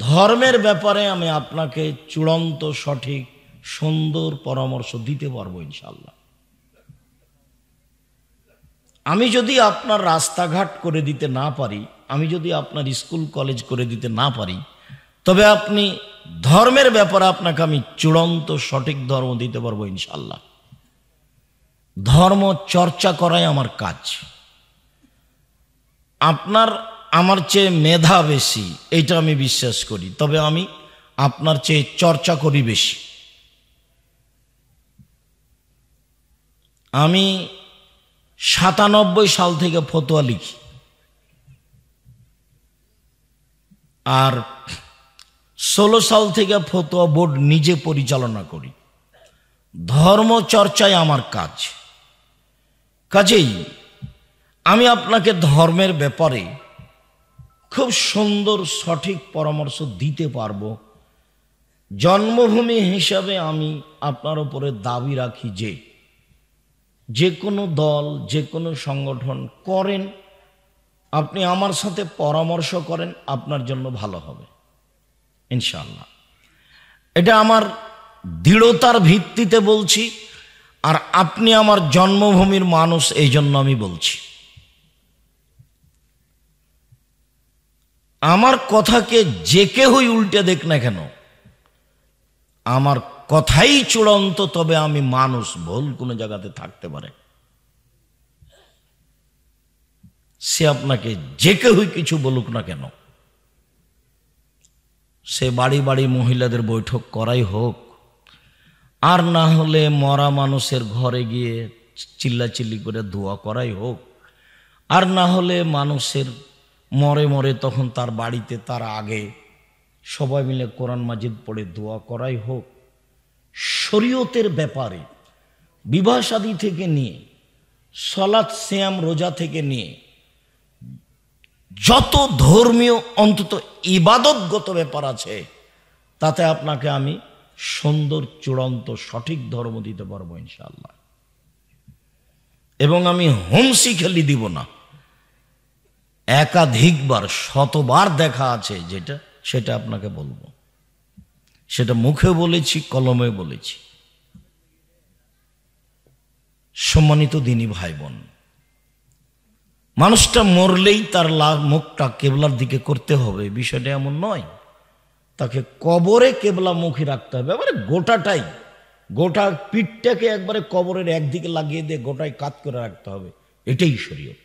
ধর্মের ব্যাপারে আমি আপনাকে চূড়ান্ত সঠিক সুন্দর পরামর্শ দিতে পারবো ইনশাআল্লাহ। আমি যদি আপনার রাস্তাঘাট করে দিতে না পারি, আমি যদি আপনার স্কুল কলেজ করে দিতে না পারি, তবে আপনি ধর্মের ব্যাপারে আপনাকে আমি চূড়ান্ত সঠিক ধর্ম দিতে পারবো ইনশাআল্লাহ। ধর্ম চর্চা করাই আমার কাজ। আপনার আমার চেয়ে মেধা বেশি এইটা আমি বিশ্বাস করি, তবে আমি আপনার চেয়ে চর্চা করি বেশি। আমি 97 সাল থেকে ফতোয়া লিখি, আর 16 সাল থেকে ফতোয়া বোর্ড নিজে পরিচালনা করি। ধর্ম চর্চায় আমার কাজ। কাজেই আমি আপনাকে ধর্মের ব্যাপারে খুব সুন্দর সঠিক পরামর্শ দিতে পারবো। জন্মভূমি হিসাবে আমি আপনার উপরে দাবি রাখি যে কোনো দল, যে কোনো সংগঠন করেন, আপনি আমার সাথে পরামর্শ করেন, আপনার জন্য ভালো হবে ইনশাআল্লাহ। এটা আমার দৃঢ়তার ভিত্তিতে বলছি, আর আপনি আমার জন্মভূমির মানুষ, এই জন্য আমি বলছি। আমার কথাকে যে কেউই উল্টে দেখ না কেন, আমার কথাই চূড়ান্ত, তবে আমি মানুষ, ভুল কোনো জায়গাতে থাকতে পারে। সে আপনাকে যে কেউই কিছু বলুক না কেন, সে বাড়ি বাড়ি মহিলাদের বৈঠক করাই হোক, আর না হলে মরা মানুষের ঘরে গিয়ে চিল্লাচিল্লি করে দোয়া করাই হোক, আর না হলে মানুষের মরে মরে তখন তার বাড়িতে তার আগে সবাই মিলে কোরআন মাজিদ পড়ে দোয়া করাই হোক, শরীয়তের ব্যাপারে বিবাহ শাদী থেকে নিয়ে সালাত সিয়াম রোজা থেকে নিয়ে যত ধর্মীয় অন্তত ইবাদতগত ব্যাপার আছে, তাতে আপনাকে আমি সুন্দর চূড়ান্ত সঠিক ধর্ম দিতে পারবো ইনশাআল্লাহ। এবং আমি হুমসি খেলি দিব না। একাধিকবার শতবার দেখা আছে যেটা, সেটা আপনাকে বলবো। সেটা মুখে বলেছি, কলমে বলেছি। সম্মানিত দিনী ভাই বোন, মানুষটা মরলেই তার মুখটা কেবলার দিকে করতে হবে, বিষয়টা এমন নয়। তাকে কবরে কেবলা মুখী রাখতে হবে, এবারে গোটাটাই, গোটা পিঠটাকে একবারে কবরের একদিকে লাগিয়ে দিয়ে গোটাই কাত করে রাখতে হবে, এটাই শরীয়ত।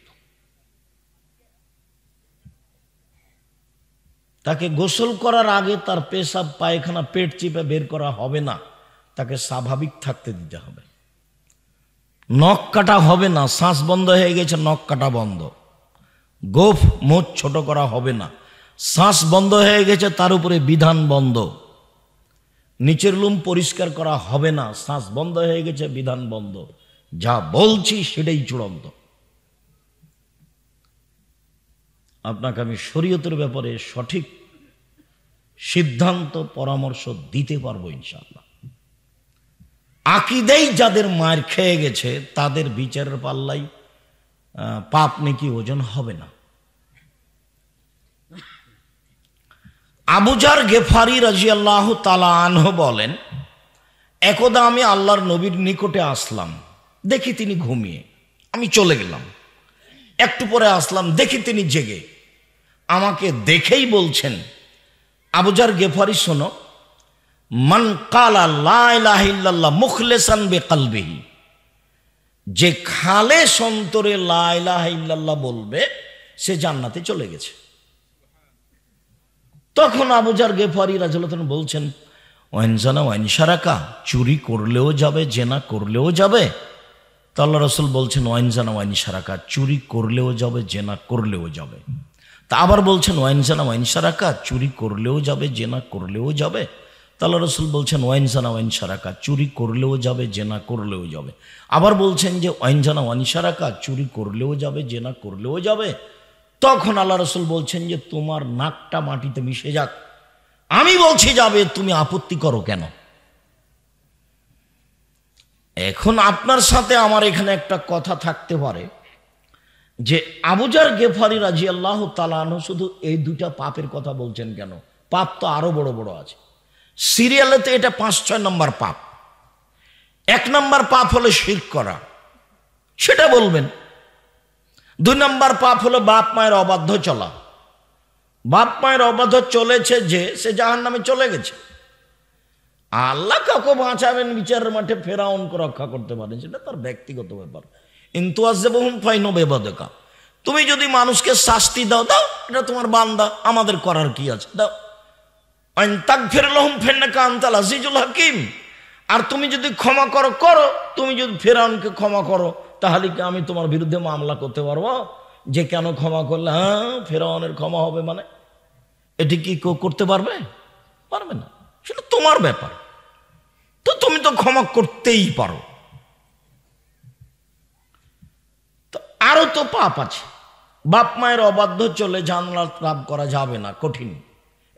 তাকে গোসল করার আগে তার পেশাব পায়খানা পেট চিপে বের করা হবে না, তাকে স্বাভাবিক থাকতে দিতে হবে। নখ কাটা হবে না, শ্বাস বন্ধ হয়ে গেছে নখ কাটা বন্ধ। গোফ মোচ ছোট করা হবে না, শ্বাস বন্ধ হয়ে গেছে তার উপরে বিধান বন্ধ। নিচের লুম পরিষ্কার করা হবে না, শ্বাস বন্ধ হয়ে গেছে বিধান বন্ধ। যা বলছি সেটাই চূড়ান্ত। আপনাকে আমি শরীয়তের ব্যাপারে সঠিক সিদ্ধান্ত পরামর্শ দিতে পারবো ইনশাআল্লাহ। আকীদাই যাদের মার খেয়ে গেছে তাদের বিচারের পাল্লাই পাপ নেকি ওজন হবে না। আবু যার গেফারি রাদিয়াল্লাহু তাআলা আনহু বলেন, একদা আমি আল্লাহর নবীর নিকটে আসলাম, দেখি তিনি ঘুমিয়ে, আমি চলে গেলাম। একটু পরে আসলাম, দেখি তিনি জেগে। আমাকে দেখেই বলছেন, আবু যার গেফারি শোনো, মান কালা লা ইলাহা ইল্লাল্লাহ মুখলিসান বিকলবিহি, যে খালেস অন্তরে লা ইলাহা ইল্লাল্লাহ বলবে সে জান্নাতে চলে গেছে। তখন আবু যার গেফারি রাদিয়াল্লাহু আনহু বলছেন, ওয়াইন জানা ওয়াইন শারাকা, চুরি করলেও যাবে, জেনা করলেও যাবে? তো আল্লাহ রাসূল বলছেন, ওয়াইন জানা ওয়াইন শারাকা, চুরি করলেও যাবে, জেনা করলেও যাবে। তা আবার বলছেন, ওয়াইন জানা ওয়াইন শারাকা, চুরি করলেও যাবে, জেনা করলেও যাবে। তা আল্লাহ রাসূল বলছেন, ওয়াইন জানা ওয়াইন শারাকা, চুরি করলেও যাবে, জেনা করলেও যাবে। আবার বলছেন যে ওয়াইন জানা ওয়াইন শারাকা, চুরি করলেও যাবে, জেনা করলেও যাবে। তখন আল্লাহ রাসূল বলছেন যে তোমার নাকটা মাটিতে মিশে যাক, আমি বলছি যাবে, তুমি আপত্তি করো কেন? এখন আপনার সাথে আমার এখানে একটা কথা থাকতে পারে যে আবু যার গেফারি রাদিয়াল্লাহু তাআলা আনহু শুধু এই দুটা পাপের কথা বলছেন কেন? পাপ তো আরো বড় বড় আছে। সিরিয়ালেতে এটা 5-6 নম্বর পাপ। 1 নম্বর পাপ হলো শিরক করা, সেটা বলবেন। 2 নম্বর পাপ হলো বাপ মায়ের অবাধ্য চলা। বাপ মায়ের অবাধ্য চলেছে যে সে জাহান্নামে চলে গেছে। আল্লাহ কাউকে বাঁচাবেন বিচারের মাঠে, ফেরাউনকে রক্ষা করতে পারেন, সেটা তার ব্যক্তিগত ব্যাপার। কিন্তু আযযাবহুম ফাইন বেবাদকা, তুমি যদি মানুষকে শাস্তি দাও, দাও, এটা তোমার বান্দা, আমাদের করার কি আছে, দাও। আইন তাগফির লাহুম ফাইন্নাকা আনতাল আজিজুল হাকিম, আর তুমি যদি ক্ষমা করো, করো। তুমি যদি ফেরাউনকে ক্ষমা করো, তাহলে কি আমি তোমার বিরুদ্ধে মামলা করতে পারবো যে কেন ক্ষমা করলে? হ্যাঁ, ফেরাউনের ক্ষমা হবে মানে এটি কি কেউ করতে পারবে? পারবে না, সেটা তোমার ব্যাপার। তো তুমি তো ক্ষমা করতেই পারো। তো আরো তো পাপ আছে। বাপ মায়ের অবাধ্য চলে জান্নাত লাভ করা যাবে না, কঠিন।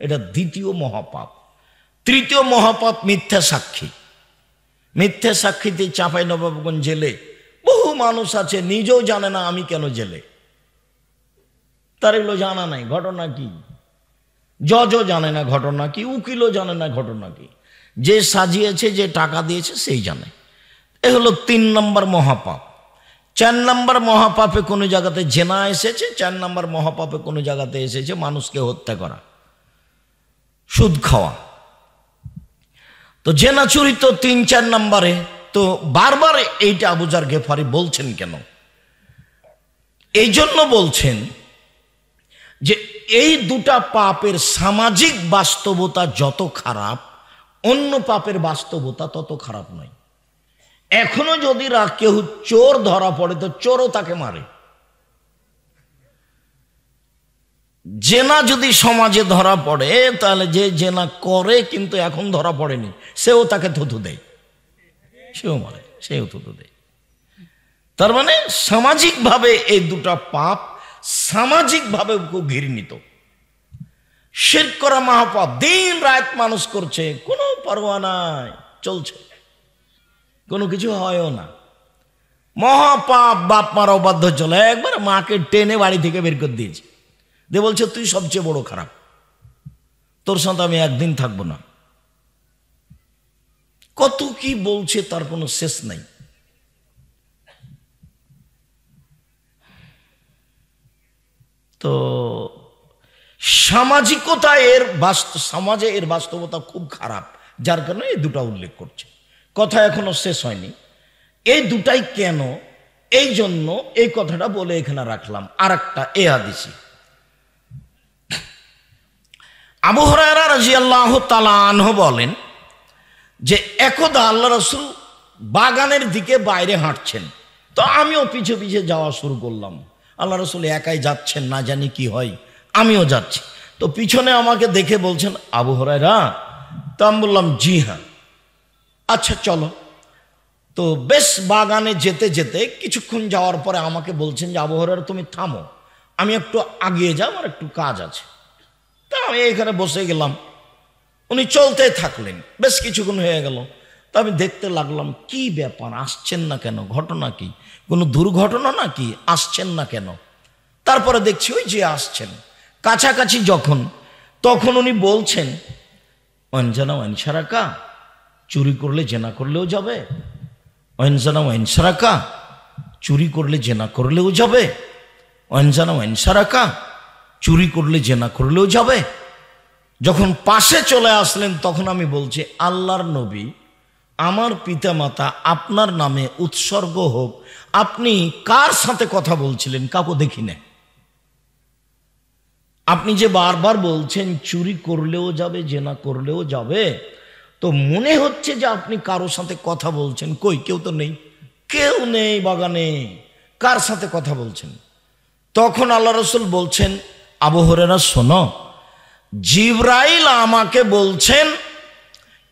এটা 2য় মহাপাপ। 3য় মহাপাপ মিথ্যা সাক্ষী। মিথ্যা সাক্ষীতে চাঁপাইনবাবগঞ্জ জেলে বহু মানুষ আছে, নিজেও জানে না আমি কেন জেলে। তার এগুলো জানা নাই ঘটনা কি, জজও জানে না ঘটনা কি, উকিলও জানে না ঘটনা কি। যে সাজিয়েছে, যে টাকা দিয়েছে, সেই জানে। এ হলো 3 নম্বর মহাপাপ। 4 নম্বর মহাপাপে কোনো জায়গাতে জেনা এসেছে। 4 নম্বর মহাপাপে কোনো জায়গাতে এসেছে মানুষকে হত্যা করা, সুদ খাওয়া। তো জেনা চুরি তো 3-4 নম্বরে। তো বারবার এইটা আবু যার গেফারি বলছেন কেন? এই জন্য বলছেন যে এই 2টা পাপের সামাজিক বাস্তবতা যত খারাপ, অন্য পাপের বাস্তবতা তত খারাপ নয়। এখনো যদি কেউ চোর ধরা পড়ে, তো চোরও তাকে মারে। জেনা যদি সমাজে ধরা পড়ে, তাহলে যে জেনা করে কিন্তু এখন ধরা পড়েনি, সেও তাকে থুতু দেয়, সেও মারে, সেও থুতু দেয়। তার মানে সামাজিকভাবে এই 2টা পাপ সামাজিকভাবে খুব ঘৃণিত। শিরক করা মহাপাপ, দিন রাত মানুষ করছে, কোনো পরোয়া নাই, চলছে, কোনো কিছু হয়ও না। মহাপাপ বাপ মার অবাধ্য চলে, একবার মাকে টেনে বাড়ি থেকে বের করে দিয়েছে, দিয়ে বলছে তুই সবচেয়ে বড় খারাপ, তোর সাথে আমি একদিন থাকবো না। কত কি বলছে, তার কোনো শেষ নাই। তো সামাজিকতা সমাজে এর বাস্তবতা খুব খারাপ, যার কারণে এই 2টা উল্লেখ করছে। কথা এখনো শেষ হয়নি। এই 2টাই কেন, এই জন্য এই কথাটা বলে এখানে রাখলাম। আর একটা এ হাদিসে আবু হুরায়রা রাদিয়াল্লাহু তাআলা আনহু বলেন যে একদা আল্লাহ রাসূল বাগানের দিকে বাইরে হাঁটছেন। তো আমিও পিছে পিছে যাওয়া শুরু করলাম। আল্লাহ রাসূল একাই যাচ্ছেন, না জানি কি হয়, আমিও যাচ্ছি। তো পিছনে আমাকে দেখে বলছেন, আবু হুরায়রা। তো আমি বললাম, জি হ্যাঁ। আচ্ছা চলো। তো বেশ বাগানে যেতে যেতে কিছুক্ষণ যাওয়ার পরে আমাকে বলছেন যে আবু হুরায়রা তুমি থামো, আমি একটু আগিয়ে যাও, আমার একটু কাজ আছে। তা আমি এখানে বসে গেলাম। উনি চলতে থাকলেন, বেশ কিছুক্ষণ হয়ে গেল। তা আমি দেখতে লাগলাম কি ব্যাপার, আসছেন না কেন, ঘটনা কি, কোনো দুর্ঘটনা নাকি, আসছেন না কেন। তারপরে দেখছি ওই যে আসছেন, কাছাকাছি যখন, তখন উনি বলছেন, অঞ্জনা ওয়াইনসারাকা, চুরি করলে জেনা করলেও যাবে। অঞ্জনা ওয়াইনসারাকা, চুরি করলে জেনা করলেও যাবে। অঞ্জনা ওয়াইনসারাকা, চুরি করলে জেনা করলেও যাবে। যখন পাশে চলে আসলেন তখন আমি বলছি, আল্লাহর নবী, আমার পিতামাতা আপনার নামে উৎসর্গ হোক, আপনি কার সাথে কথা বলছিলেন? কাউকে দেখি না। আপনি যে বারবার বলছেন চুরি করলেও যাবে, জেনা করলেও যাবে, তো মনে হচ্ছে যে আপনি কারোর সাথে কথা বলছেন। কই, কেউ তো নেই, কেউ নেই বাগানে, কার সাথে কথা বলছেন? তখন আল্লাহ রাসূল বলছেন, আবু হুরায়রা শোনো, জিবরাইল আমাকে বলছেন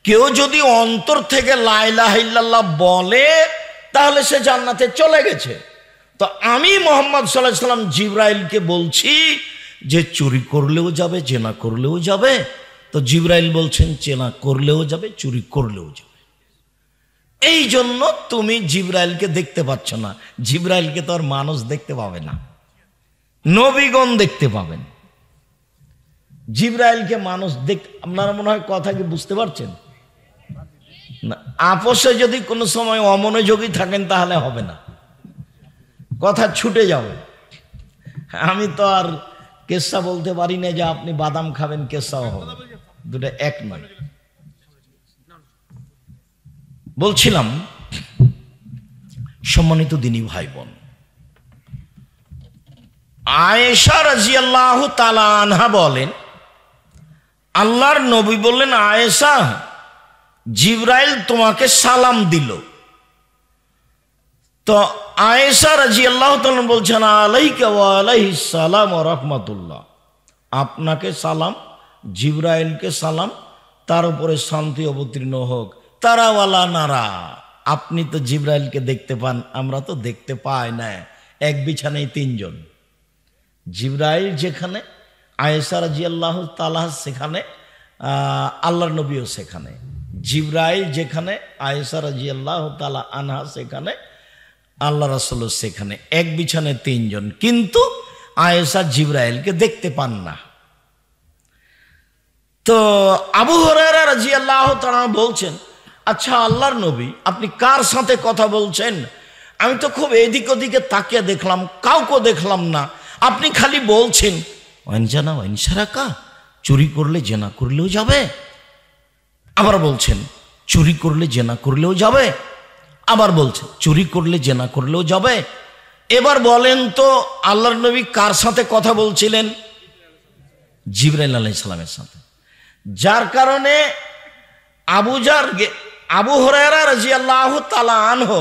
কেউ যদি অন্তর থেকে লা ইলাহা ইল্লাল্লাহ বলে তাহলে সে জান্নাতে চলে গেছে। তো আমি মুহাম্মদ সাল্লাল্লাহু আলাইহি সাল্লাম জিবরাইলকে বলছি যে চুরি করলেও যাবে, জেনা করলেও যাবে। তো জিবরাইল বলছেন জেনা করলেও যাবে, চুরি করলেও যাবে। এই জন্য তুমি জিবরাইলকে দেখতে পাচ্ছ না। জিবরাইলকে তো আর মানুষ দেখতে পাবে না, নবীগণ দেখতে পাবেন। জিবরাইলকে মানুষ আপনারা মনে হয় কথা কি বুঝতে পারছেন না? আপোষে যদি কোনো সময় অমনোযোগী থাকেন তাহলে হবে না, কথা ছুটে যাবে। আমি তো আর কেসা বলতে পারি না যে আপনি বাদাম খাবেন কেসাও হবে, দুটো এক নয়। বলছিলাম সম্মানিত দিনী ভাই বোন, আয়েশা রাদিয়াল্লাহু তাআলা আনহা বলেন, আল্লাহর নবী বললেন, আয়েশা, জিবরাইল তোমাকে সালাম দিল। তো আয়েশা রাদিয়াল্লাহু তাআলা বলছেন, আলাইকা ওয়া আলাইহিস সালাম ওয়া রাহমাতুল্লাহ, আপনাকে সালাম, জিবরাইলকে সালাম, তার উপরে শান্তি অবতীর্ণ হোক। তারাওয়ালা নারা, আপনি তো জিবরাইলকে দেখতে পান, আমরা তো দেখতে পাই না। এক বিছানায় তিনজন, জিবরাইল যেখানে, আয়েশা রাদিয়াল্লাহু তাআলা সেখানে, আল্লাহর নবীও সেখানে। জিবরাইল যেখানে, আয়েশা রাদিয়াল্লাহু তাআলা আনহা সেখানে, আল্লাহ রাসূলও সেখানে, এক বিছানায় তিনজন। কিন্তু আয়েশা জিবরাইলকে দেখতে পান না। তো আবু হুরায়রা রাদিয়াল্লাহু তাআলা বলছেন, আচ্ছা আল্লাহর নবী, আপনি কার সাথে কথা বলছেন? আমি তো খুব এদিক ওদিকে তাকিয়ে দেখলাম, কাউকে দেখলাম না, আপনি খালি বলছেন ওয়ানজানা ওয়ানসারাকা, চুরি করলে জেনা করলেও যাবে। আবার বলছেন চুরি করলে জেনা করলেও যাবে। আবার বলছেন চুরি করলে জেনা করলেও যাবে। এবার বলেন তো আল্লাহর নবী কার সাথে কথা বলছিলেন? জিবরাইল আলাইহিস সালামের সাথে। যার কারণে আবু হুরায়রা রাদিয়াল্লাহু তাআলা আনহু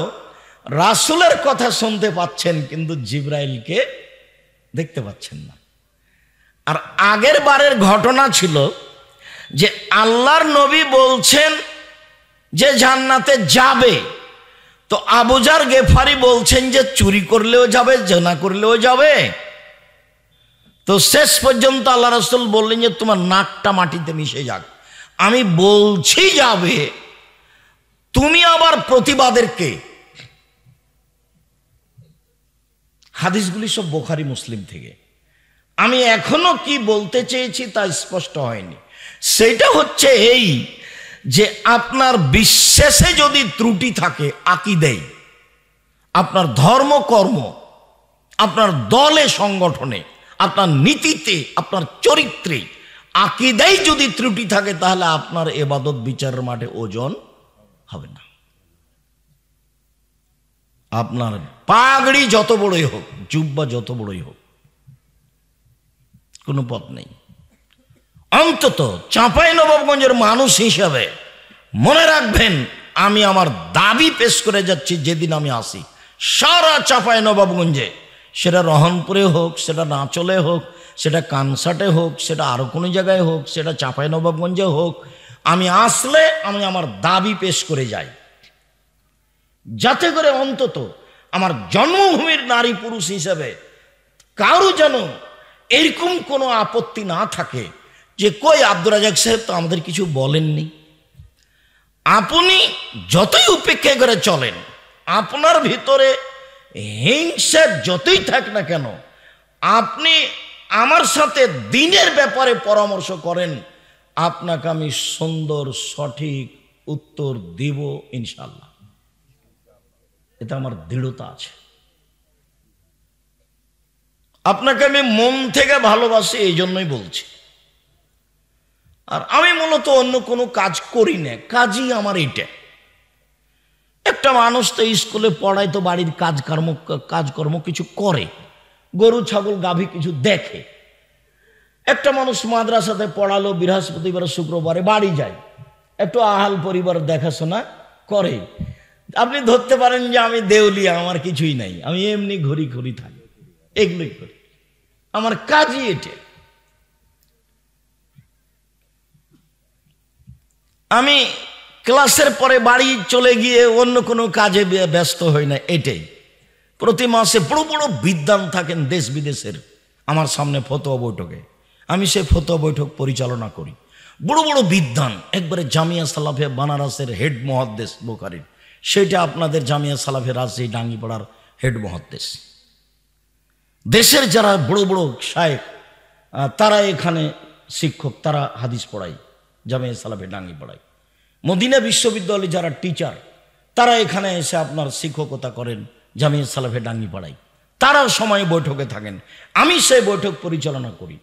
রাসূলের কথা শুনতে পাচ্ছেন, কিন্তু জিবরাইলকে দেখতে পাচ্ছেন না। আর আগের বারের ঘটনা ছিল যে আল্লাহর নবী বলছেন যে জান্নাতে যাবে, তো আবু যার গেফারি বলছেন যে চুরি করলেও যাবে, জেনা করলেও যাবে। তো শেষ পর্যন্ত আল্লাহ রাসূল বললেন যে তোমার নাকটা মাটিতে মিশে যাক, আমি বলছি যাবে, তুমি আবার প্রতিবাদের কে? হাদিসগুলি সব বুখারী মুসলিম থেকে। আমি এখনো কি বলতে চেয়েছি তা স্পষ্ট হয়নি। সেটা হচ্ছে এই যে আপনার বিশ্বাসে যদি ত্রুটি থাকে, আকীদায়, আপনার ধর্মকর্ম, আপনার দলে সংগঠনে, আপনার নীতিতে, আপনার চরিত্রে, আকীদায় যদি ত্রুটি থাকে, তাহলে আপনার ইবাদত বিচারের মাঠে ওজন হবে না। আপনার পাগড়ি যত বড়ই হোক, জুব্বা যত বড়ই হোক, কোনো পথ নেই। অন্তত চাঁপাইনবাবগঞ্জের মানুষ হিসাবে মনে রাখবেন, আমি আমার দাবি পেশ করে যাচ্ছি, যেদিন আমি আসি সারা চাঁপাইনবাবগঞ্জে, সেটা রহনপুরে হোক, সেটা নাচলে হোক, সেটা কানসাটে হোক, সেটা আরো কোনো জায়গায় হোক, সেটা চাঁপাইনবাবগঞ্জে হোক, আমি আসলে আমি আমার দাবি পেশ করে যাই, যাতে করে অন্তত আমার জন্মভূমির নারী পুরুষ হিসেবে কারো যেন এরকম কোনো আপত্তি না থাকে যে কই আব্দুর রাজ্জাক সাহেব তো আমাদের কিছু বলেননি। আপনি যতই উপেক্ষা করে চলেন, আপনার ভিতরে হিংসা যতই থাক না কেন, আপনি আমার সাথে দিনের ব্যাপারে পরামর্শ করেন, আপনাকে আমি সুন্দর সঠিক উত্তর দিব ইনশাআল্লাহ। এটা আমার দৃঢ়তা আছে। আপনাকে আমি মন থেকে ভালোবাসি, এই জন্যই বলছি। আর আমি মূলত অন্য কোনো কাজ করি না, কাজই আমার এইটা। একটা মানুষ তো স্কুলে পড়ায়, তো বাড়ির কাজকর্ম কিছু করে, গরু ছাগল গাভী কিছু দেখে। একটা মানুষ মাদ্রাসাতে পড়ালো, বৃহস্পতিবার শুক্রবারে বাড়ি যায়, একটু আহাল পরিবার দেখাশোনা করে। আপনি ধরতে পারেন যে আমি দেউলিয়া, আমার কিছুই নাই, আমি এমনি ঘুরি ঘুরি থাকি, এগুলোই করি, আমার কাজই এটা। আমি ক্লাসের পরে বাড়ি চলে গিয়ে অন্য কোনো কাজে ব্যস্ত হই না, এটাই। প্রতি মাসে বড় বড় বিদ্বান থাকেন দেশ বিদেশের আমার সামনে ফতোয়া বৈঠকে, আমি সেই ফতোয়া বৈঠক পরিচালনা করি। বড় বড় বিদ্বান, একবারে জামিয়া সালাফে বানারসের হেড মুহাদ্দিস বুখারীর, সেটা আপনাদের জামিয়া সালাফে রাজশাহী ডাঙ্গিপাড়ার হেড মুহাদ্দিস। দেশের যারা বড় বড় শায়েখ তারা এখানে শিক্ষক, তারা হাদিস পড়ায়, জামিয়া সালাফিয়া ডাঙ্গি পড়ায়। মদিনা বিশ্ববিদ্যালয়ে যারা টিচার, তারা এখানে এসে আপনার শিক্ষকতা করেন, জামিয়া সালাফিয়া ডাঙ্গি পড়ায়। তারা সময় বৈঠকে থাকেন, আমি সেই বৈঠক পরিচালনা করি।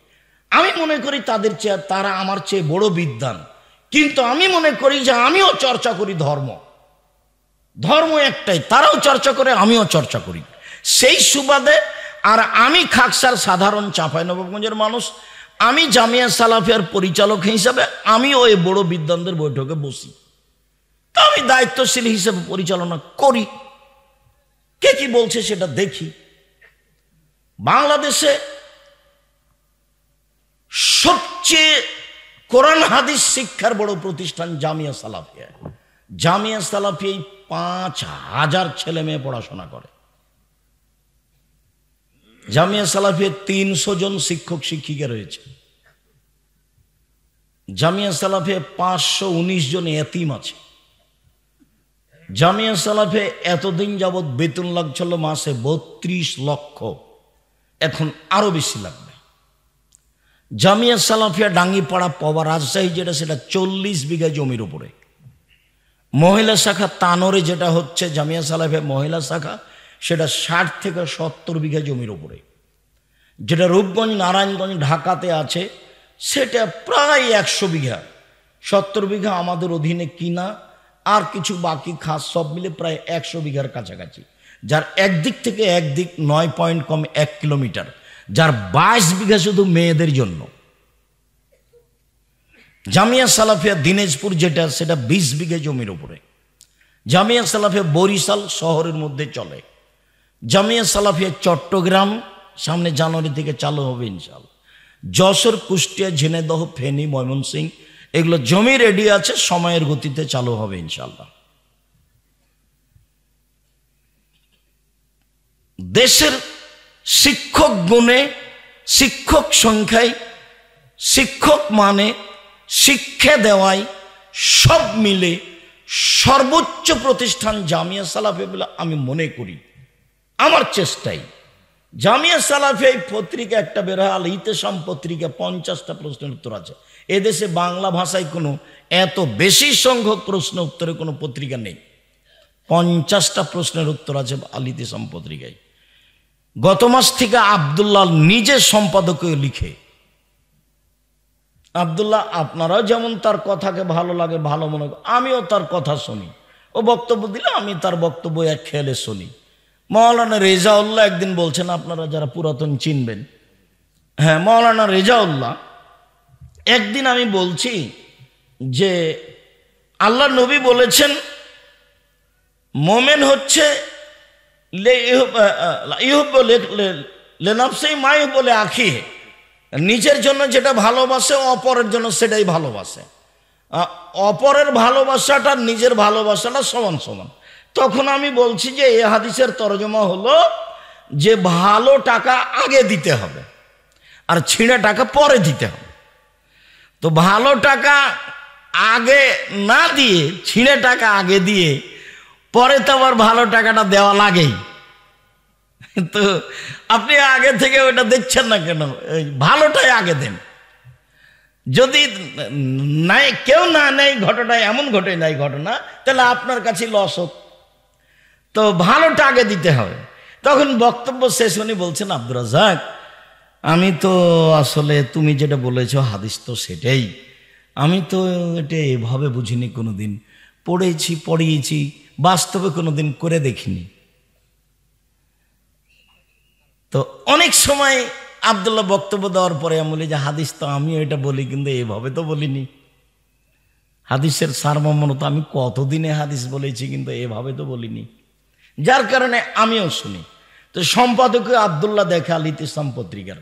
আমি মনে করি তাদের চেয়ে, তারা আমার চেয়ে বড় বিদ্বান, কিন্তু আমি মনে করি যে আমিও চর্চা করি ধর্ম। ধর্ম একটাই, তারাও চর্চা করে, আমিও চর্চা করি। সেই সুবাদে আর আমি খাকসার সাধারণ চাঁপাইনবাবগঞ্জের মানুষ, আমি জামিয়া সালাফিয়ার পরিচালক হিসাবে আমিও এই বড় বিদ্বানদের বৈঠকে বসি। তা আমি দায়িত্বশীল হিসেবে পরিচালনা করি, কে কি বলছে সেটা দেখি। বাংলাদেশে সবচেয়ে কোরআন হাদিস শিক্ষার বড় প্রতিষ্ঠান জামিয়া সালাফিয়া। জামিয়া সালাফিয়ায় 5,000 ছেলে মেয়ে পড়াশোনা করে। জামিয়া সালাফিয়ায় 300 জন শিক্ষক শিক্ষিকা রয়েছে। জামিয়া সালাফিয়ায় 519 জন এতিম আছে। জামিয়া সালাফিয়ায় এতদিন যাবৎ বেতন লাগছিল মাসে 32 লক্ষ, এখন আরো বেশি লাগবে। জামিয়া সালাফিয়া ডাঙ্গিপাড়া পবা রাজশাহী যেটা, সেটা 40 বিঘা জমির উপরে। মহিলা শাখা তানোরে যেটা হচ্ছে জামিয়া সালাফিয়া মহিলা শাখা, সেটা 60 থেকে 70 বিঘা জমির উপরে। যেটা রূপগঞ্জ নারায়ণগঞ্জ ঢাকাতে আছে, সেটা প্রায় 100 বিঘা। 70 বিঘা আমাদের অধীনে কিনা, আর কিছু বাকি খাস সব মিলে প্রায় 100 বিঘার কাছাকাছি। যার একদিক থেকে একদিক 9 পয়েন্ট কম 1 কিলোমিটার, যার 22 বিঘা শুধু মেয়েদের জন্য। জামিয়া সালাফিয়া দিনাজপুর যেটা, সেটা 20 বিঘা জমির উপরে। জামিয়া সালাফিয়া বরিশাল শহরের মধ্যে চলে। জামিয়া সালাফিয়া চট্টগ্রাম সামনে জানুয়ারি থেকে চালু হবে ইনশাআল্লাহ। যশোর, কুষ্টিয়া, ঝিনাইদহ, ফেনী, ময়মনসিংহ এগুলো জমি রেডি আছে, সময়ের গতিতে চালু হবে ইনশাআল্লাহ। দেশের শিক্ষক গুণে, শিক্ষক সংখ্যায়, শিক্ষক মানে, শিক্ষা দেওয়ায় সব মিলে সর্বোচ্চ প্রতিষ্ঠান জামিয়া সালাফিয়া বলে আমি মনে করি। আমার চেষ্টাই জামিয়া সালাফিয়া পত্রিকা একটা বের হয়, আল ইতেসাম পত্রিকা, 50টা প্রশ্নের উত্তর আছে। এদেশে বাংলা ভাষায় কোনো এত বেশি সংখ্যক প্রশ্ন উত্তরে কোনো পত্রিকা নেই। 50টা প্রশ্নের উত্তর আছে আল ইতেসাম পত্রিকায়। গত মাস থেকে আব্দুল্লাহ নিজে সম্পাদকীয় লিখে। আব্দুল্লাহ, আপনারাও যেমন তার কথাকে ভালো লাগে, ভালো মনে করেন, আমিও তার কথা শুনি। ও বক্তব্য দিলে আমি তার বক্তব্য এক খেয়ালে শুনি। মৌলানা রেজাউল্লাহ একদিন বলছেন, আপনারা যারা পুরাতন চিনবেন, হ্যাঁ, মৌলানা রেজাউল্লাহ একদিন আমি বলছি যে আল্লাহ নবী বলেছেন মোমেন হচ্ছে বলে আখি, নিজের জন্য যেটা ভালোবাসে অপরের জন্য সেটাই ভালোবাসে। অপরের ভালোবাসাটা নিজের ভালোবাসাটা সমান সমান। তখন আমি বলছি যে এ হাদিসের তরজমা হলো যে ভালো টাকা আগে দিতে হবে আর ছিঁড়া টাকা পরে দিতে হবে। তো ভালো টাকা আগে না দিয়ে ছিঁড়ে টাকা আগে দিয়ে পরে তো আবার ভালো টাকাটা দেওয়া লাগেই। তো আপনি আগে থেকে ওইটা দেখছেন না কেন? ভালোটাই আগে দেন। যদি নাই, কেউ না নেই, ঘটনা এমন ঘটে নাই ঘটনা, তাহলে আপনার কাছে লস হোক। তো ভালোটা আগে দিতে হবে। তখন বক্তব্য শেষ উনি বলছেন, আব্দুর রাজ্জাক, আমি তো আসলে তুমি যেটা বলেছো হাদিস তো সেটাই, আমি তো এটা এভাবে বুঝিনি, কোনোদিন পড়েছি, পড়িয়েছি, বাস্তবে কোনোদিন করে দেখিনি। তো অনেক সময় আব্দুল্লাহ বক্তব্য দেওয়ার পরে আমি বলি যে হাদিস তো আমিও এটা বলি, কিন্তু এভাবে তো বলিনি। হাদিসের সারমর্ম তো আমি কতদিনে হাদিস বলেছি, কিন্তু এভাবে তো বলিনি। যার কারণে আমিও শুনি। তো সম্পাদকীয় আব্দুল্লাহ দেখে আল ইতিসাম পত্রিকার।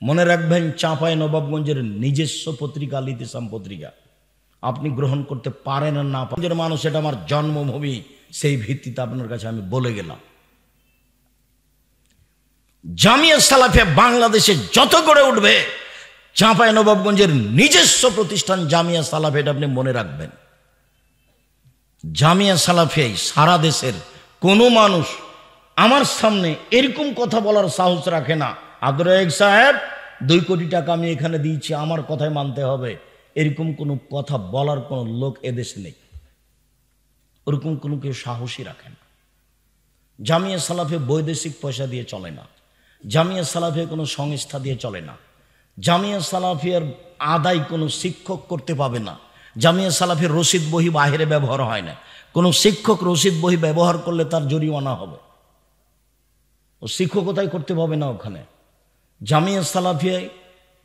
মনে রাখবেন, চাঁপাই নবাবগঞ্জের নিজস্ব পত্রিকা আল ইতিসাম পত্রিকা। আপনি গ্রহণ করতে পারেন আর না পারেন, মানুষ, এটা আমার জন্মভূমি, সেই ভিত্তিতে আপনার কাছে আমি বলে গেলাম। জামিয়া সালাফিয়া বাংলাদেশে যত গড়ে উঠবে, চাঁপাই নবাবগঞ্জের নিজস্ব প্রতিষ্ঠান জামিয়া সালাফিয়া, এটা আপনি মনে রাখবেন। জামিয়া সালাফিয়াই সারা দেশের কোনো মানুষ আমার সামনে এরকম কথা বলার সাহস রাখে না। আব্দুর রাজ্জাক সাহেব 2 কোটি টাকা আমি এখানে দিয়েছি, আমার কথাই মানতে হবে, এরকম কোনো কথা বলার কোনো লোক এদেশে নেই। ওরকম কোনো কেউ সাহসী রাখে না। জামিয়া সালাফে বৈদেশিক পয়সা দিয়ে চলে না। জামিয়া সালাফে কোনো সংস্থা দিয়ে চলে না। জামিয়া সালাফিয়ার আদায় কোনো শিক্ষক করতে পাবে না। জামিয়া সালাফের রসিদ বহি বাহিরে ব্যবহার হয় না। কোনো শিক্ষক রসিদ বহি ব্যবহার করলে তার জরিমানা হবে। ও শিক্ষকতাই করতে পাবে না ওখানে। জামিয়া সালাফিয়ায়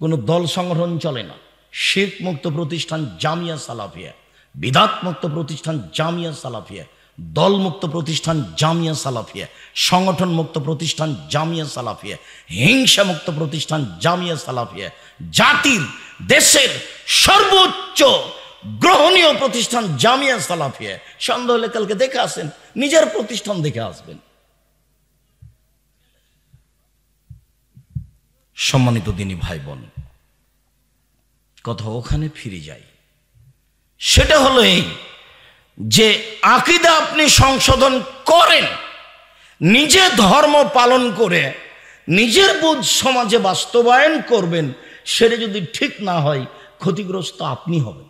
কোনো দল সংগঠন চলে না। শিরক মুক্ত প্রতিষ্ঠান জামিয়া সালাফিয়া, বিদাত মুক্ত প্রতিষ্ঠান জামিয়া সালাফিয়া, দল মুক্ত প্রতিষ্ঠান জামিয়া সালাফিয়া, সংগঠন মুক্ত প্রতিষ্ঠান জামিয়া সালাফিয়া, হিংসা মুক্ত প্রতিষ্ঠান জামিয়া সালাফিয়া, জাতির দেশের সর্বোচ্চ গ্রহণীয় প্রতিষ্ঠান জামিয়া সালাফিয়া। সন্দেহ হলে কালকে দেখে আসেন, নিজের প্রতিষ্ঠান দেখে আসবেন। সম্মানিত দিনী ভাই বোন, কথা ওখানে ফিরে যাই। সেটা হলো এই যে আকীদা আপনি সংশোধন করেন, নিজে ধর্ম পালন করে নিজের বুঝ সমাজে বাস্তবায়ন করবেন। সেটা যদি ঠিক না হয়, ক্ষতিগ্রস্ত আপনি হবেন।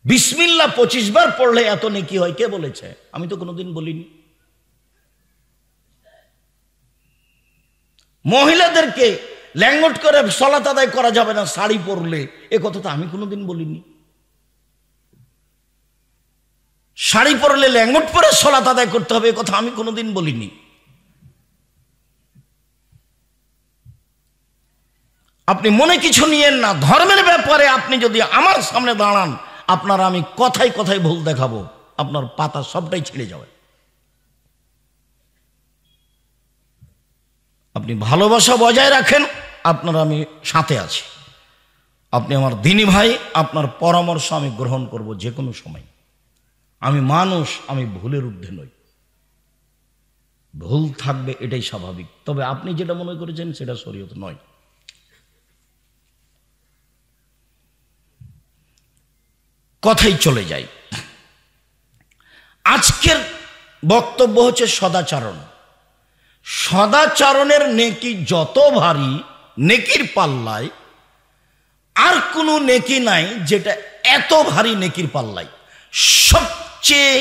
বিসমিল্লাহ 25 বার পড়লে এত নেকি হয়, কে বলেছে? আমি তো কোনোদিন বলিনি। মহিলাদেরকে ল্যাঙ্গট করে সালাত আদায় করা যাবে না শাড়ি পরলে, এ কথা তো আমি কোনোদিন বলিনি। শাড়ি পরলে ল্যাঙ্গট পরে সালাত আদায় করতে হবে, এ কথা আমি কোনোদিন বলিনি। আপনি মনে কিছু নিয়েন না। ধর্মের ব্যাপারে আপনি যদি আমার সামনে দাঁড়ান, আপনার আমি কথায় কথায় ভুল দেখাবো, আপনার পাতা সবটাই ছিঁড়ে যাবে। আপনি ভালোবাসা বজায় রাখেন, আপনার আমি সাথে আছি। আপনি আমার দিনী ভাই, আপনার পরামর্শ আমি গ্রহণ করব যে কোনো সময়। আমি মানুষ, আমি ভুলের ঊর্ধ্বে নই। ভুল থাকবে, এটাই স্বাভাবিক। তবে আপনি যেটা মনে করেছেন সেটা শরীয়ত নয়। কথাই চলে যাই। আজকের বক্তব্য হচ্ছে সদাচরণ। সদাচরণের নেকি যত ভারী, নেকির পাল্লায় আর কোনো নেকি নাই যেটা এত ভারী নেকির পাল্লায়। সবচেয়ে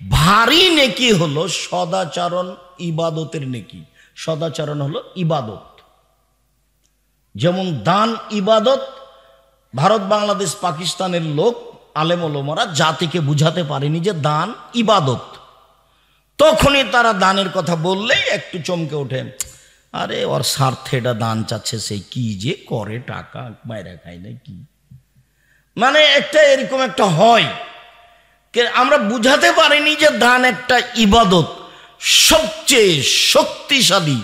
ভারী নেকি হলো সদাচরণ, ইবাদতের নেকি। সদাচরণ হলো ইবাদত। যেমন দান ইবাদত। ভারত, বাংলাদেশ, পাকিস্তানের লোক আলেম ওলামারা জাতিকে বুঝাতে পারেনি যে দান ইবাদত। তখনই তারা দানের কথা বললেই একটু চমকে ওঠেন, আরে ওর স্বার্থে এটা দান চাচ্ছে, সে কি যে করে, টাকা মায়েরা খায় না কি, মানে একটা এরকম একটা হয়। আমরা বুঝাতে পারিনি যে দান একটা ইবাদত। সবচেয়ে শক্তিশালী,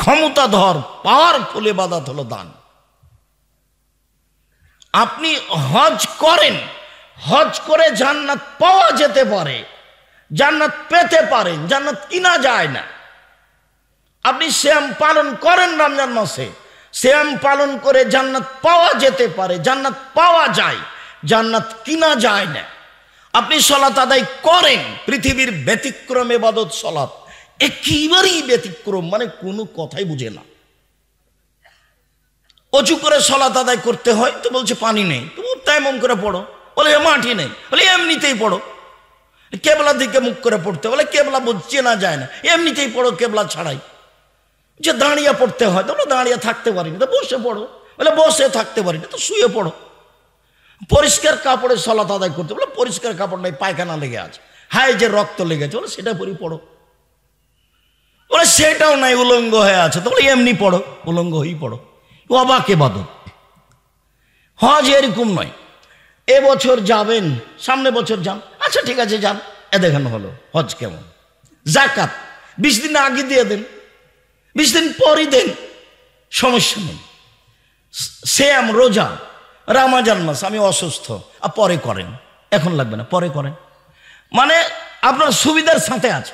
ক্ষমতাধর, পাওয়ারফুল ইবাদত হলো দান। আপনি হজ করেন, হজ করে জান্নাত পাওয়া যেতে পারে, জান্নাত পেতে পারেন, জান্নাত কিনা যায় না। আপনি সিয়াম পালন করেন রমজান মাসে, সিয়াম পালন করে জান্নাত পাওয়া যেতে পারে, জান্নাত পাওয়া যায়, জান্নাত কিনা যায় না। আপনি সালাত আদায় করেন, পৃথিবীর ব্যতিক্রম ইবাদত সালাত, একেবারেই ব্যতিক্রম, মানে কোনো কথাই বুঝে না। অজু করে সালাত আদায় করতে হয় তো বলছে পানি নেই, তুমি তায়াম্মুম করে পড়ো, বলে মাটি নেই, বলে এমনিতেই পড়ো। কেবলা দিকে মুখ করে পড়তে, বলে কেবলা চেনা যায় না, এমনিতেই পড়ো কেবলা ছাড়াই। যে দাঁড়িয়ে পড়তে হয় তো দাঁড়িয়ে থাকতে পারি না, তো বসে পড়ো, বলে বসে থাকতে পারি না, তো শুয়ে পড়ো। পরিষ্কার কাপড়ে সালাত আদায় করতে, বলে পরিষ্কার কাপড় নাই, পায়খানা লেগে আছে, হায় যে রক্ত লেগেছে, বলে সেটা পরি পড়ো। বলে সেটাও নাই, উলঙ্গ হয়ে আছে, তো বলে এমনি পড়ো, উলঙ্গ হয়েই পড়ো। অবাক ইবাদত। হজ এরকম নয়, এবছর যাবেন, সামনে বছর যান, আচ্ছা ঠিক আছে যান, এ দেখানো হলো হজ কেমন। যাকাত 20 দিন আগে দিয়ে দেন, 20 দিন পরই দেন, সমস্যা নেই। সিয়াম, রোজা, রমজান মাস আমি অসুস্থ, আর পরে করেন, এখন লাগবে না, পরে করেন, মানে আপনার সুবিধার সাথে আছে।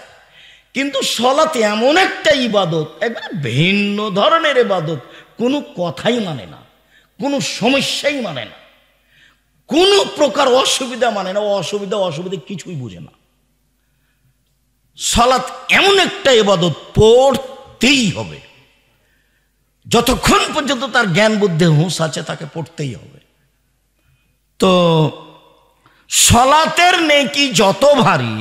কিন্তু সালাত এমন একটা ইবাদত, একবারে ভিন্ন ধরনের ইবাদত, কোনো কথাই মানে না, কোনো সমস্যাই মানে না, কোনো প্রকার অসুবিধা মানে না, অসুবিধা কিছুই বুঝে না। সালাত এমন একটা ইবাদত, পড়তেই হবে। যতক্ষণ পর্যন্ত তার জ্ঞান বুদ্ধি হুঁশ আছে তাকে পড়তেই হবে। তো সলাতের নেকি যত ভারী,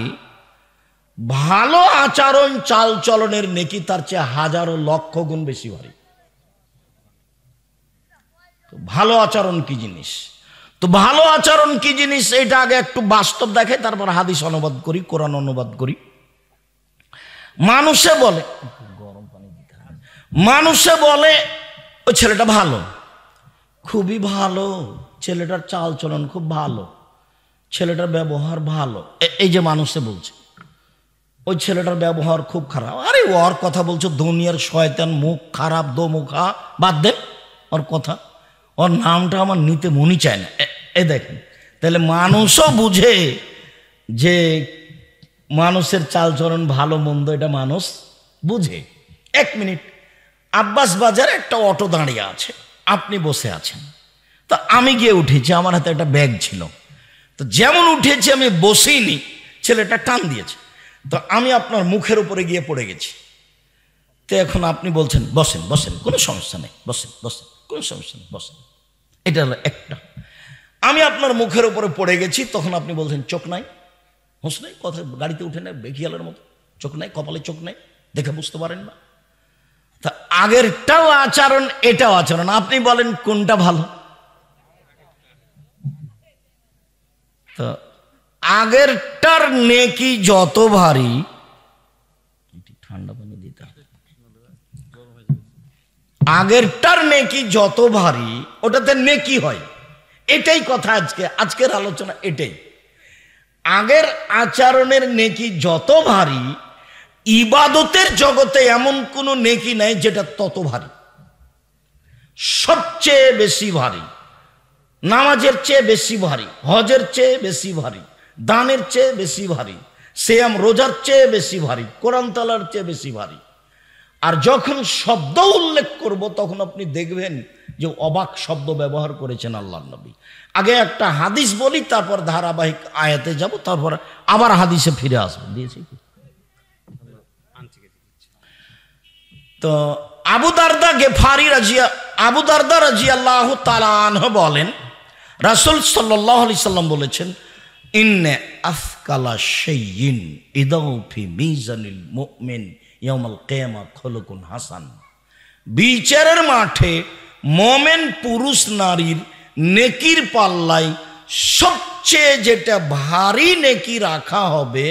ভালো আচরণ চাল চলনের নেকি তার চেয়ে হাজারো লক্ষ গুণ বেশি ভারী। ভালো আচরণ কি জিনিস? তো ভালো আচরণ কি জিনিস এটা আগে একটু বাস্তব দেখে, তারপর হাদিস অনুবাদ করি, কোরআন অনুবাদ করি। মানুষে বলে, ওই ছেলেটা ভালো, খুবই ভালো, ছেলেটার চাল চলন খুব ভালো, ছেলেটার ব্যবহার ভালো। এই যে মানুষে বলছে ওই ছেলেটার ব্যবহার খুব খারাপ, আরে ওর কথা বলছো, দুনিয়ার শয়তান, মুখ খারাপ, দো মুখা, বাদ দেন ওর কথা, ওর নামটা আমার নিতে মনই চায় না। এ দেখেন, তাহলে মানুষও বুঝে যে মানুষের চালচলন ভালো মন্দ, এটা মানুষ বুঝে। 1 মিনিট, আব্বাস বাজারে একটা অটো দাঁড়িয়ে আছে, আপনি বসে আছেন, তো আমি গিয়ে উঠেছি, আমার হাতে একটা ব্যাগ ছিল, তো যেমন উঠেছি আমি বসিনি, ছেলেটা টান দিয়েছে, তো আমি আপনার মুখের উপরে গিয়ে পড়ে গেছি। তো এখন আপনি বলছেন বসেন বসেন, কোনো সমস্যা নেই, বসেন বসেন, কোনো সমস্যা নেই, বসেন। এটা হলো একটা। আমি আপনার মুখের উপরে পড়ে গেছি, তখন আপনি বলছেন চোখ নাই, হুঁশ নাই, কথা গাড়িতে উঠে নেয় বেখিয়ালের মতো, চোখ নাই, কপালে চোখ নাই, দেখে বুঝতে পারেন না। তা আগেরটাও আচরণ, এটাও আচরণ, আপনি বলেন কোনটা ভালো? তো আগেরটার নেকি যত ভারী, ঠান্ডা পানি দিতে হবে, আগেরটার নেকি যত ভারী ওটাতে নেকি হয়, এটাই কথা আজকের আলোচনা এটাই। আগের আচরণের নেকি যত ভারী, ইবাদতের জগতে এমন কোনো নেকি নাই যেটা তত ভারী, সবচেয়ে বেশি ভারী, নামাজের চেয়ে বেশি ভারী, হজের চেয়ে বেশি ভারী, দানের চেয়ে বেশি ভারী, সিয়াম রোজার চেয়ে বেশি ভারী, কোরআন তালার চেয়ে বেশি ভারী। আর যখন শব্দ উল্লেখ করব তখন আপনি দেখবেন যে অবাক শব্দ ব্যবহার করেছেন আল্লাহর নবী। আগে একটা হাদিস বলি, তারপর ধারাবাহিক আয়াতে যাব, তারপর আবার হাদিসে ফিরে আসবো। দিয়েছি তো আবু দারদা রাদিয়াল্লাহু তাআলা আনহু বলেন, রাসূল সাল্লাল্লাহু আলাইহি সাল্লাম বলেছেন, ইন্না আফকালা শাইইন ইদাউ ফি মিজানিল মুমিন ইয়াউমাল কিয়ামা খুলুকুন হাসান। বিচারের মাঠে মোমেন পুরুষ নারীর নেকির পাল্লায় সবচেয়ে যেটা ভারী নেকি রাখা হবে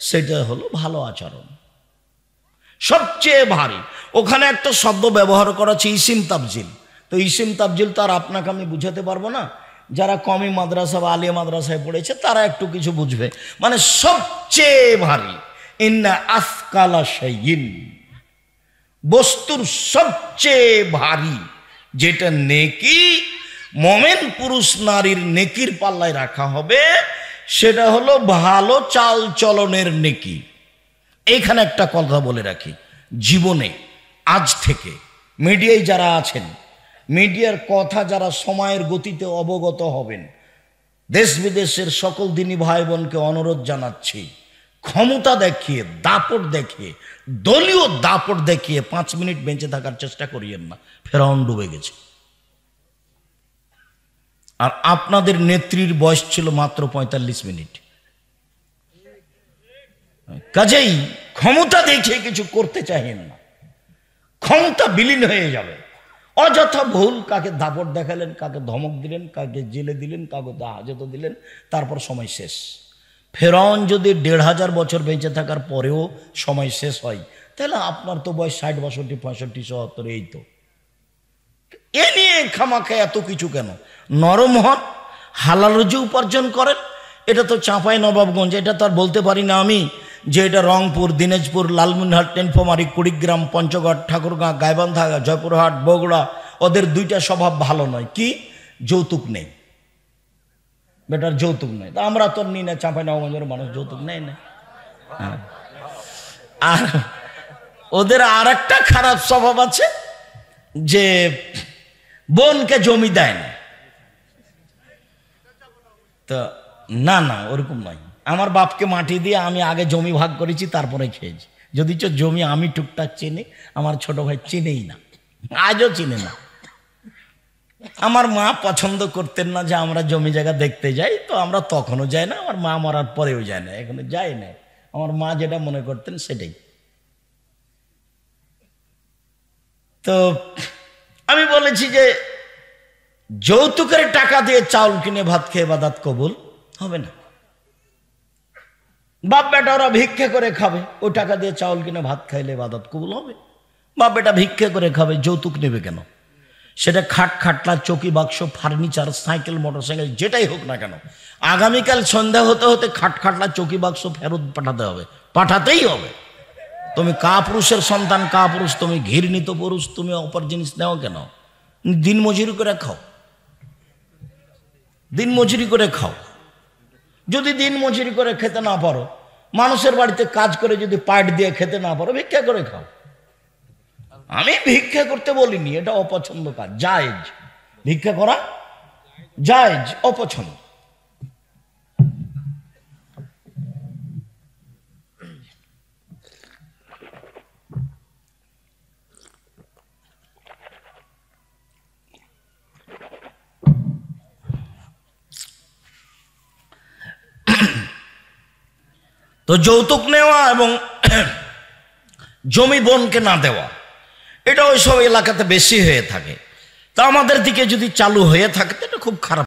সেটা হলো ভালো আচরণ, সবচেয়ে ভারী। ওখানে একটা শব্দ ব্যবহার করা আছে ইসিম তাবজিল। তো ইসিম তাবজিল তো আর আপনাকে আমি বুঝাতে পারবো না, যারা কমি মাদ্রাসা বা আলিয়া মাদ্রাসায় পড়েছে তারা একটু কিছু বুঝবে। মানে সবচেয়ে ভারী, ইন্না আফকালা শাইইন, বস্তুর সবচেয়ে ভারী যেটা নেকি মোমেন পুরুষ নারীর নেকির পাল্লায় রাখা হবে সেটা হলো ভালো চাল চলনের নেকি। এইখানে একটা কথা বলে রাখি, জীবনে আজ থেকে মিডিয়ায় যারা আছেন, মিডিয়ার কথা যারা সময়ের গতিতে অবগত হবেন, দেশ বিদেশের সকল দিনী ভাই বোনকে অনুরোধ জানাচ্ছি, ক্ষমতা দেখিয়ে, দাপট দেখিয়ে, দলীয় দাপট দেখিয়ে 5 মিনিট বেঁচে থাকার চেষ্টা করিয়েন না। ফেরাউন ডুবে গেছে, আর আপনাদের নেত্রীর বয়স ছিল মাত্র 45 মিনিট। কাজেই ক্ষমতা দেখিয়ে কিছু করতে চাইেন না, ক্ষমতা বিলীন হয়ে যাবে। অযথা ভুল, কাকে দাপট দেখালেন, কাকে ধমক দিলেন, কাকে জেলে দিলেন, কাকে হাজতে দিলেন, তারপর সময় শেষ। ফেরাউন যদি 1500 বছর বেঁচে থাকার পরেও সময় শেষ হয়, তাহলে আপনার তো বয়স 60, 62, 65, 77, এই তো। এ নিয়ে খামাখা এত কিছু কেন? নরম হন, হালাল রুজি উপার্জন করেন। এটা তো চাঁপাই নবাবগঞ্জ, এটা তো আর বলতে পারি না আমি যে এটা রংপুর, দিনাজপুর, লালমনিরহাট, টেনফামারী, কুড়িগ্রাম, পঞ্চগড়, ঠাকুরগাঁ, গাইবান্ধা, জয়পুরহাট, বগুড়া, ওদের 2টা স্বভাব ভালো নয়। কি? যৌতুক নেই, বেটার যৌতুক নেই। আমরা তো নিই না, চাঁপাই নবাবগঞ্জের মানুষ যৌতুক নেই না। আর ওদের আর একটা খারাপ স্বভাব আছে যে বোনকে জমি দেয় না। তো না না, ওরকম নয়। আমার বাপকে মাটি দিয়ে আমি আগে জমি ভাগ করেছি, তারপরে খেয়েছি। যদিচ জমি আমি টুকটাক চিনি, আমার ছোট ভাই চিনেই না। আজও চিনে না। আমার মা পছন্দ করতেন না যে আমরা জমি জায়গা দেখতে যাই, তো আমরা তখনও যাই না, আমার মা মরার পরেও যায় না, এখনো যাই না। আমার মা যেটা মনে করতেন সেটাই। তো আমি বলেছি যে যৌতুকের টাকা দিয়ে চাউল কিনে ভাত খেয়ে ইবাদত কবুল হবে না। বাপ বেটা ওরা ভিক্ষে করে খাবে, ওই টাকা দিয়ে চাউল কিনে ভাত খাইলে ইবাদত কবুল হবে? বাপ বেটা ভিক্ষে করে খাবে, যৌতুক নেবে কেন? সেটা খাট খাটলা চৌকি বাক্স ফার্নিচার সাইকেল মোটরসাইকেল যেটাই হোক না কেন, আগামীকাল সন্ধ্যা হতে হতে খাট খাটলা চৌকি বাক্স ফেরত পাঠাতে হবে, পাঠাতেই হবে। তুমি কা পুরুষের সন্তান, কা পুরুষ, তুমি ঘৃণিত পুরুষ, তুমি অপর জিনিস নেও কেন? দিন মজুরি করে খাও, দিন মজুরি করে খাও। যদি দিন মজুরি করে খেতে না পারো, মানুষের বাড়িতে কাজ করে যদি পাট দিয়ে খেতে না পারো, ভিক্ষা করে খাও। আমি ভিক্ষা করতে বলিনি, এটা অপছন্দ কাজ, জায়েজ। ভিক্ষা করা জায়েজ, অপছন্দ। তো যৌতুক নেওয়া এবং জমি বোনকে না দেওয়া, এটা ওইসব এলাকাতে বেশি হয়ে থাকে। তা আমাদের দিকে যদি চালু হয়ে থাকে তো এটা খুব খারাপ।